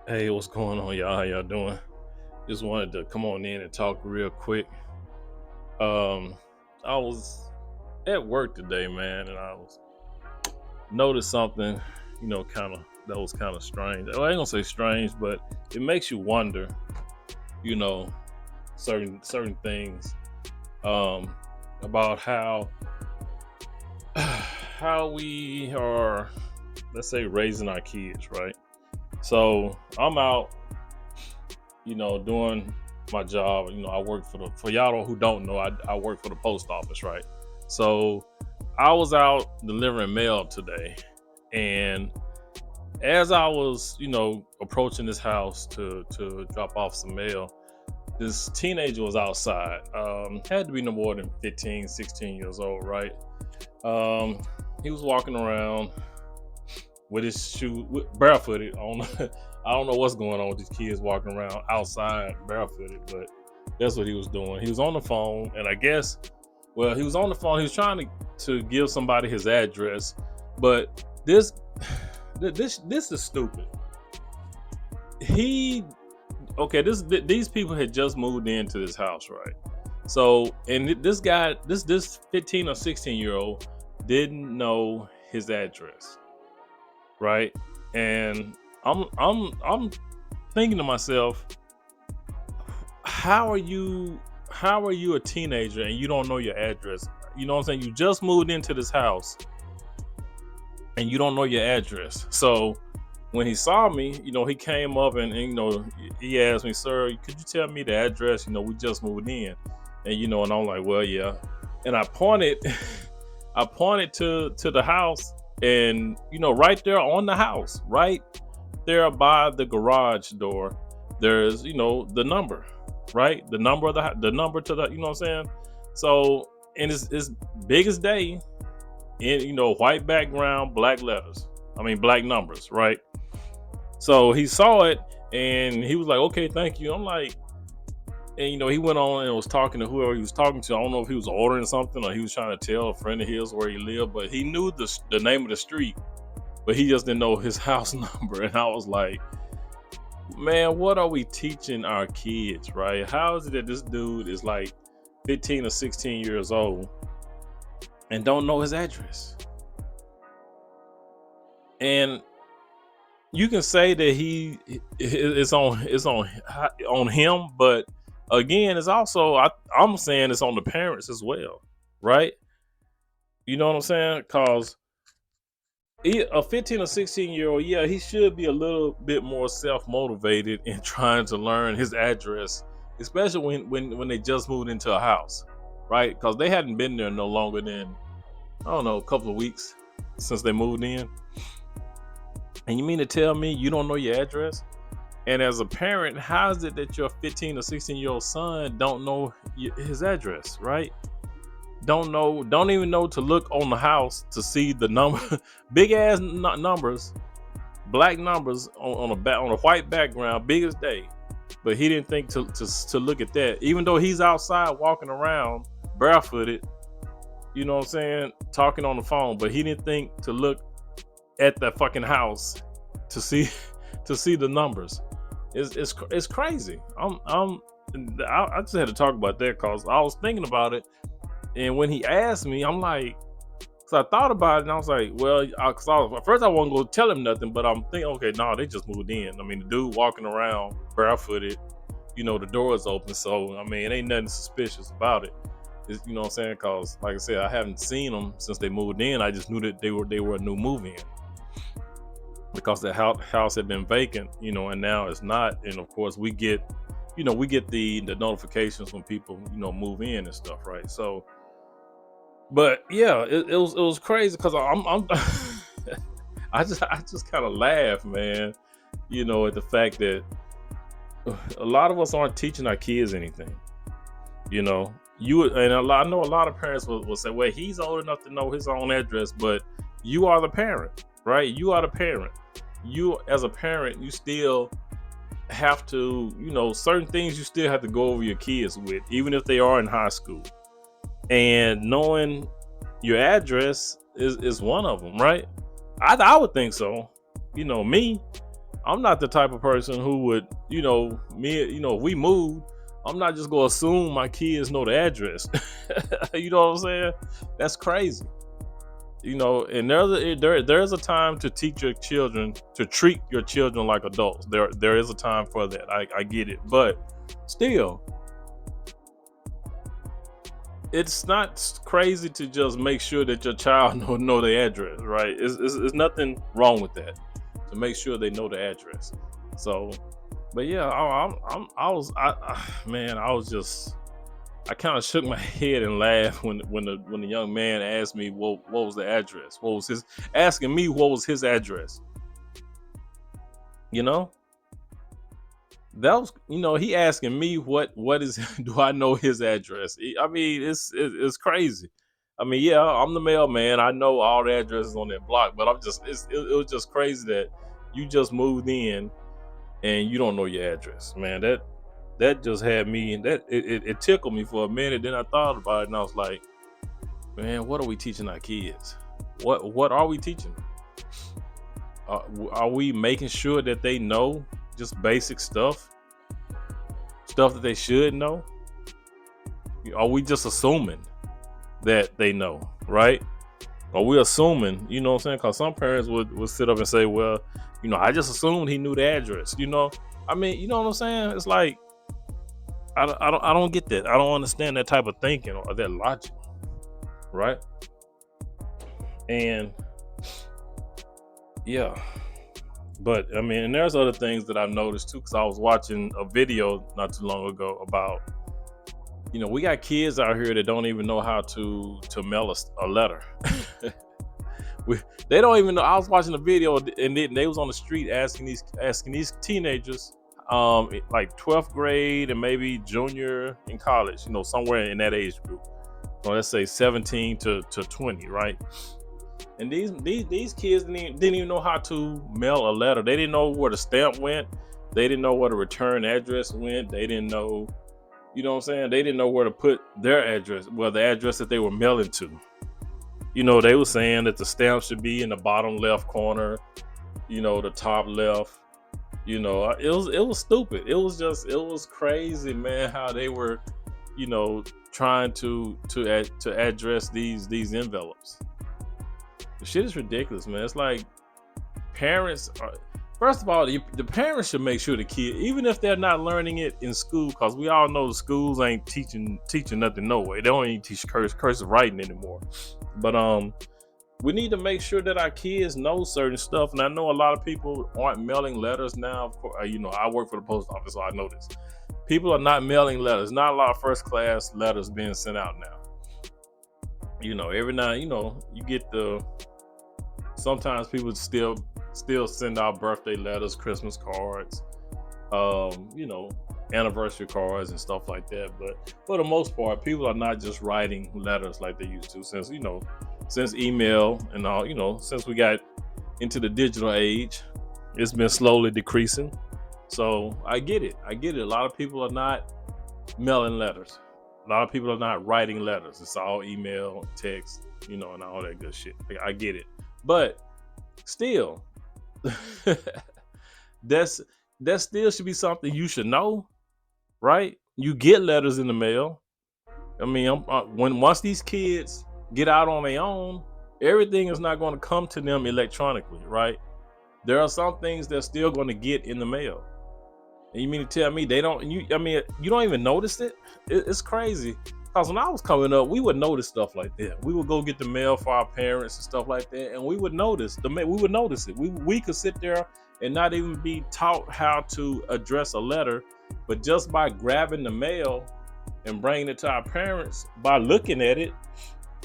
Hey, what's going on, y'all? How y'all doing? Just wanted to come on in and talk real quick. Um, I was at work today, man, and I was noticed something, kind of that was kind of strange. Well, I ain't gonna say strange, but it makes you wonder, you know, certain things um about how we are, let's say, raising our kids, right? So I'm out doing my job. I work for y'all who don't know, I work for the post office, right? So I was out delivering mail today, and as I was, approaching this house to drop off some mail, this teenager was outside. Had to be no more than 15, 16 years old, right? Um, he was walking around with his shoe barefooted on. I don't know what's going on with these kids walking around outside barefooted, but that's what he was doing. He was on the phone, and I guess, well, he was on the phone. He was trying to give somebody his address, but this is stupid. He okay. These people had just moved into this house, right? So, and this guy, this 15 or 16-year old, didn't know his address, right? And I'm thinking to myself, how are you a teenager and you don't know your address? You know what I'm saying? You just moved into this house and you don't know your address. So when he saw me, he came up and he asked me, "Sir, could you tell me the address? We just moved in." And I'm like, "Well, yeah." And I pointed I pointed to the house, and right there on the house, right there by the garage door, there's the number, right? The number of the number to the, what I'm saying? So, and it's big as day, in white background, black letters. I mean black numbers, right? So he saw it and he was like, "Okay, thank you." I'm like, and he went on and was talking to whoever he was talking to. I don't know if he was ordering something or he was trying to tell a friend of his where he lived, but he knew the name of the street, but he just didn't know his house number. And I was like, man, what are we teaching our kids, right? How is it that this dude is like 15 or 16 years old and don't know his address? And you can say that it's on him, but again, it's also I'm saying it's on the parents as well, right? You know what I'm saying? Because a 15 or 16-year-old, yeah, he should be a little bit more self-motivated in trying to learn his address, especially when they just moved into a house, right? Because they hadn't been there no longer than, I don't know, a couple of weeks since they moved in. And you mean to tell me you don't know your address? And as a parent, how is it that your 15 or 16-year-old son don't know his address, right? Don't even know to look on the house to see the number, big ass numbers, black numbers on a white background, big as day. But he didn't think to look at that, even though he's outside walking around barefooted. You know what I'm saying? Talking on the phone, but he didn't think to look at the fucking house to see to see the numbers. It's crazy. I just had to talk about that because I was thinking about it, and when he asked me, I'm like, so I thought about it, and I was like, well, because at first I wasn't going to tell him nothing, but I'm thinking, okay, no, they just moved in. I mean, the dude walking around barefooted, the door is open, so I mean, it ain't nothing suspicious about it. You know what I'm saying? Because, like I said, I haven't seen them since they moved in. I just knew that they were a new move-in because the house had been vacant, and now it's not. And of course, we get the notifications when people move in and stuff, right? So, but yeah, it was crazy because I'm I just kind of laugh, man. At the fact that a lot of us aren't teaching our kids anything. I know a lot of parents will say, "Well, he's old enough to know his own address," but you are the parent, right? You are the parent. You, as a parent, you still have to, certain things you still have to go over your kids with, even if they are in high school. And knowing your address is one of them, right? I would think so. Me. I'm not the type of person who would, if we moved, I'm not just gonna assume my kids know the address. You know what I'm saying? That's crazy. And there's a time to teach your children, to treat your children like adults. There is a time for that. I get it, but still, it's not crazy to just make sure that your child know the address, right? It's nothing wrong with that, to make sure they know the address. So, but yeah, man, I kind of shook my head and laughed when the young man asked me what was the address, asking me what was his address. You know, that was, he asking me what is do I know his address? I mean, it's crazy. I mean, yeah, I'm the mailman. I know all the addresses on that block, but it was just crazy that you just moved in and you don't know your address, man. That just had me, it tickled me for a minute. Then I thought about it and I was like, man, what are we teaching our kids? What are we teaching them? Are we making sure that they know just basic stuff that they should know? Are we just assuming that they know, right? Are we assuming, you know what I'm saying? Because some parents would sit up and say, well, I just assumed he knew the address. I mean, you know what I'm saying? It's like, I don't get that. I don't understand that type of thinking or that logic, right? And yeah, but I mean, and there's other things that I've noticed too, because I was watching a video not too long ago about, we got kids out here that don't even know how to mail a letter. They don't even know. I was watching a video and they was on the street asking these teenagers, like 12th grade and maybe junior in college, somewhere in that age group. So let's say 17 to 20, right? And these kids didn't even know how to mail a letter. They didn't know where the stamp went. They didn't know where the return address went. They didn't know, you know what I'm saying? They didn't know where to put their address, the address that they were mailing to. They were saying that the stamp should be in the bottom left corner, the top left. It was stupid. It was crazy, man, how they were, trying to address these envelopes. The shit is ridiculous, man. It's like parents are, first of all, the parents should make sure the kid, even if they're not learning it in school, because we all know the schools ain't teaching nothing no way. They don't even teach cursive writing anymore. But we need to make sure that our kids know certain stuff. And I know a lot of people aren't mailing letters now. Of course, I work for the post office, so I know this. People are not mailing letters. Not a lot of first class letters being sent out now. Every now, you get sometimes people still send out birthday letters, Christmas cards, anniversary cards and stuff like that. But for the most part, people are not just writing letters like they used to, since email and all, since we got into the digital age, it's been slowly decreasing. So I get it. A lot of people are not mailing letters. A lot of people are not writing letters. It's all email, text, and all that good shit. I get it. But still, that still should be something you should know, right? You get letters in the mail. I mean, once these kids get out on their own, everything is not going to come to them electronically, right? There are some things they're still going to get in the mail. And you mean to tell me they don't? You don't even notice it? It's crazy. Because when I was coming up, we would notice stuff like that. We would go get the mail for our parents and stuff like that, and we would notice we would notice it. We could sit there and not even be taught how to address a letter, but just by grabbing the mail and bringing it to our parents, by looking at it,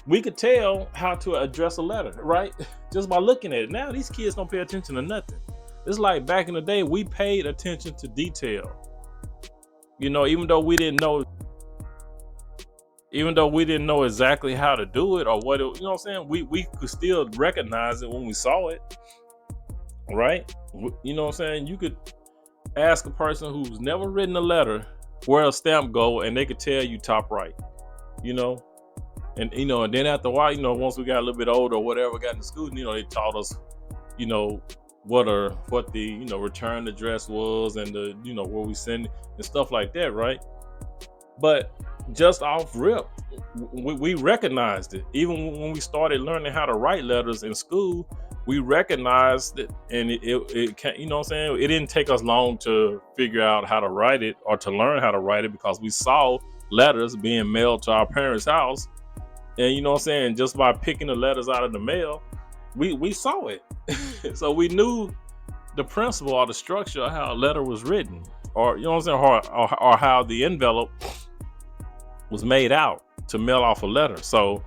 we could tell how to address a letter, right? Just by looking at it. Now these kids don't pay attention to nothing. It's like back in the day, we paid attention to detail. Even though we didn't know exactly how to do it or what it, you know what I'm saying? We could still recognize it when we saw it, right? You know what I'm saying? You could ask a person who's never written a letter where a stamp go, and they could tell you top right, and and then after a while, once we got a little bit older or whatever, got into school, they taught us, what the return address was, and the where we send and stuff like that, right? But just off rip, we recognized it. Even when we started learning how to write letters in school, we recognized it, and it can't, what I'm saying, it didn't take us long to figure out how to write it or to learn how to write it, because we saw letters being mailed to our parents' house, and what I'm saying, just by picking the letters out of the mail, we saw it. So we knew the principle or the structure of how a letter was written, or what I'm saying, or how the envelope was made out to mail off a letter. So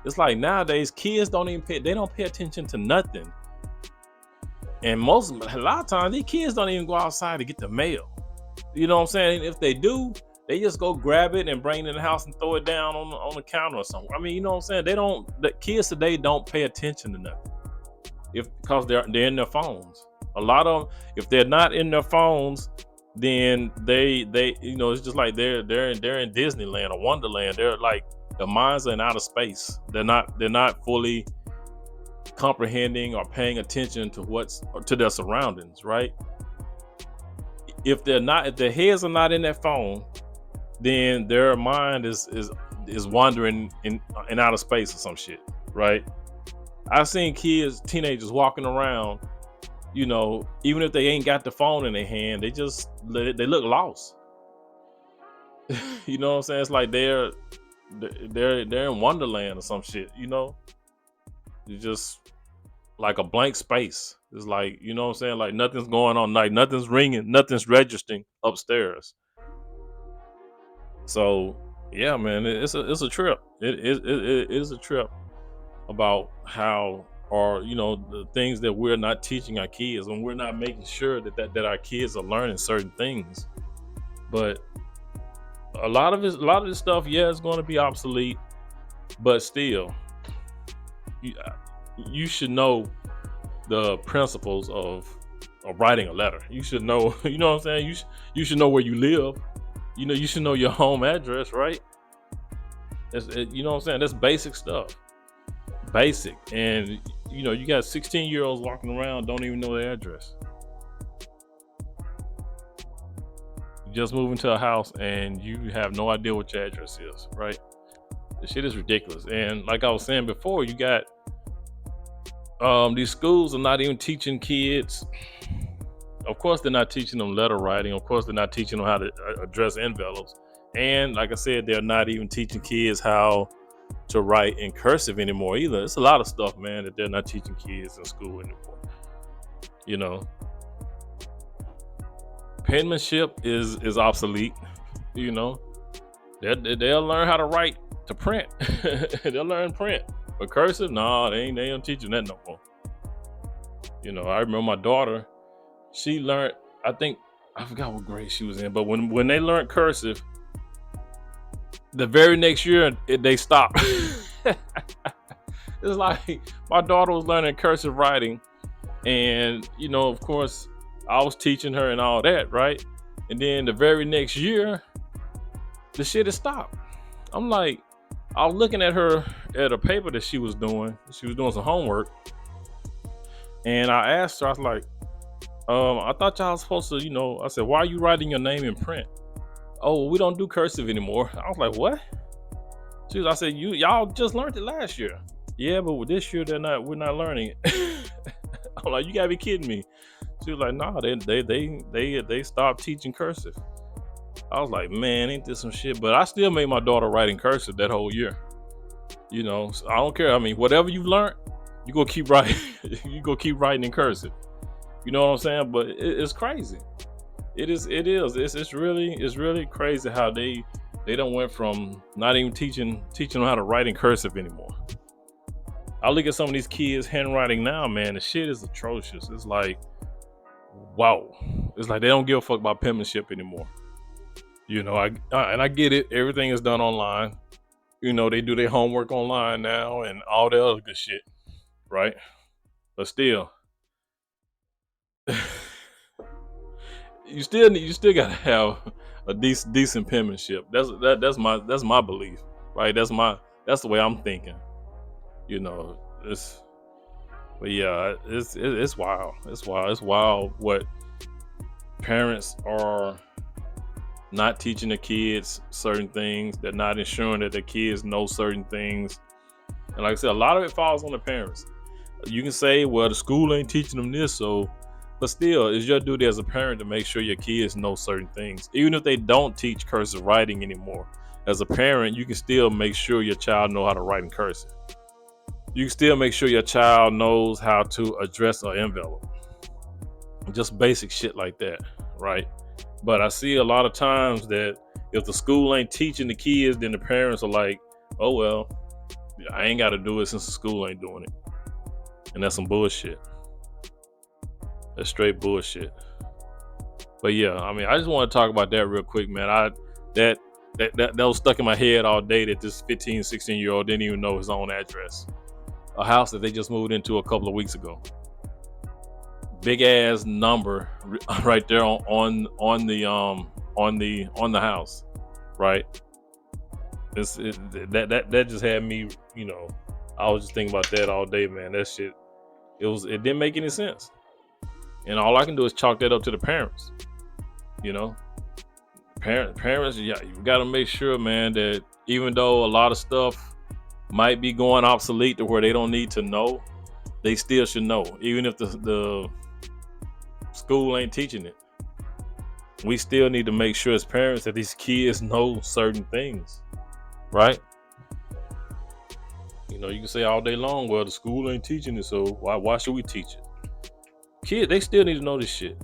it's like nowadays kids don't pay attention to nothing. And a lot of times these kids don't even go outside to get the mail. You know what I'm saying? If they do, they just go grab it and bring it in the house and throw it down on the counter or something. I mean, you know what I'm saying? The kids today don't pay attention to nothing. Because they're in their phones. A lot of them, if they're not in their phones, then they it's just like they're in Disneyland or Wonderland. They're like, their minds are in outer space. They're not fully comprehending or paying attention to their surroundings, right? If their heads are not in that phone, then their mind is wandering in outer space or some shit, right? I've seen teenagers walking around, even if they ain't got the phone in their hand, they look lost. You know what I'm saying? It's like they're in Wonderland or some shit, It's just like a blank space. It's like, you know what I'm saying? Like nothing's going on, like nothing's ringing, nothing's registering upstairs. So yeah, man, it's a trip. It is a trip about how, or the things that we're not teaching our kids, when we're not making sure that our kids are learning certain things. But a lot of this stuff, yeah, it's going to be obsolete, but still, you should know the principles of writing a letter. You should know, you know what I'm saying? You should know where you live. You should know your home address, right? You know what I'm saying? That's basic stuff. Basic. And you got 16-year-olds walking around, don't even know their address. You just move into a house and you have no idea what your address is, right? This shit is ridiculous. And like I was saying before, you got these schools are not even teaching kids. Of course, they're not teaching them letter writing. Of course, they're not teaching them how to address envelopes. And like I said, they're not even teaching kids how to write in cursive anymore either. It's a lot of stuff, man, that they're not teaching kids in school anymore. Penmanship is obsolete. They'll learn how to write to print. They'll learn print, but cursive, no, they ain't teaching that no more. I remember my daughter, she learned, I forgot what grade she was in, but when they learned cursive, the very next year they stopped. It's like my daughter was learning cursive writing, and of course I was teaching her and all that, right? And then the very next year, the shit has stopped. I'm like, I was looking at her at a paper that she was doing. She was doing some homework, and I asked her, I was like, I thought y'all was supposed to, I said, why are you writing your name in print? Oh, we don't do cursive anymore. I was like, what? I said, y'all just learned it last year. Yeah, but this year we're not learning it. I'm like, you gotta be kidding me. She was like, nah, they stopped teaching cursive. I was like, man, ain't this some shit? But I still made my daughter write in cursive that whole year. So I don't care. I mean, whatever you learned, you go keep writing. You go keep writing in cursive. You know what I'm saying? But it's crazy. It is. It's really crazy how they don't went from not even teaching them how to write in cursive anymore. I look at some of these kids' handwriting now, man. The shit is atrocious. It's like, wow. It's like they don't give a fuck about penmanship anymore. I get it. Everything is done online. They do their homework online now and all the other good shit, right? But still, you still gotta have a decent penmanship. That's my belief, right? That's the way I'm thinking. It's But yeah, it's wild. It's wild. It's wild what parents are not teaching the kids certain things. They're not ensuring that the kids know certain things. And like I said, a lot of it falls on the parents. You can say, well, the school ain't teaching them this, so but still, it's your duty as a parent to make sure your kids know certain things. Even if they don't teach cursive writing anymore, as a parent, you can still make sure your child know how to write in cursive. You can still make sure your child knows how to address an envelope. Just basic shit like that, right? But I see a lot of times that if the school ain't teaching the kids, then the parents are like, oh well, I ain't got to do it since the school ain't doing it. And that's some bullshit. That's straight bullshit. But yeah, I mean, I just want to talk about that real quick, man. That was stuck in my head all day that this 15, 16-year-old didn't even know his own address. A house that they just moved into a couple of weeks ago. Big ass number right there on the house, right? That just had me, I was just thinking about that all day, man. That shit, it didn't make any sense. And all I can do is chalk that up to the parents. You know, parents, yeah, you got to make sure, man, that even though a lot of stuff might be going obsolete to where they don't need to know, they still should know, even if the school ain't teaching it. We still need to make sure as parents that these kids know certain things, right? You can say all day long, well, the school ain't teaching it, so why should we teach it? Kids, they still need to know this shit.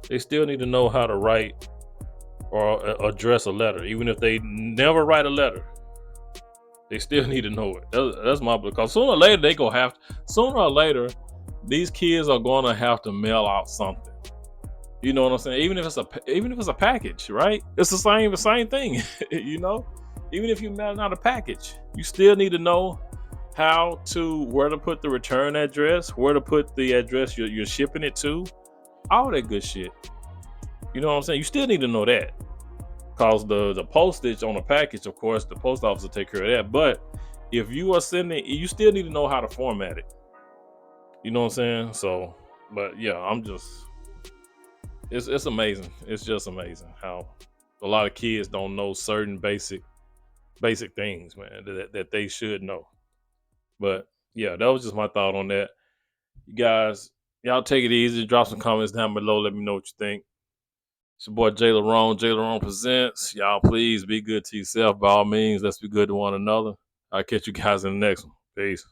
They still need to know how to write or address a letter, even if they never write a letter. They still need to know it. That's my because sooner or later sooner or later, these kids are gonna have to mail out something. You know what I'm saying? Even if it's a package, right? It's the same thing. Even if you mail out a package, you still need to know where to put the return address, where to put the address you're shipping it to, all that good shit. You know what I'm saying? You still need to know that. Cause the postage on a package, of course, the post office will take care of that. But if you are sending, you still need to know how to format it. You know what I'm saying? So, but yeah, it's amazing. It's just amazing how a lot of kids don't know certain basic things, man, that they should know. But yeah, that was just my thought on that. You guys, y'all take it easy. Drop some comments down below. Let me know what you think. It's your boy JLerone. JLerone presents. Y'all, please be good to yourself. By all means, let's be good to one another. I'll catch you guys in the next one. Peace.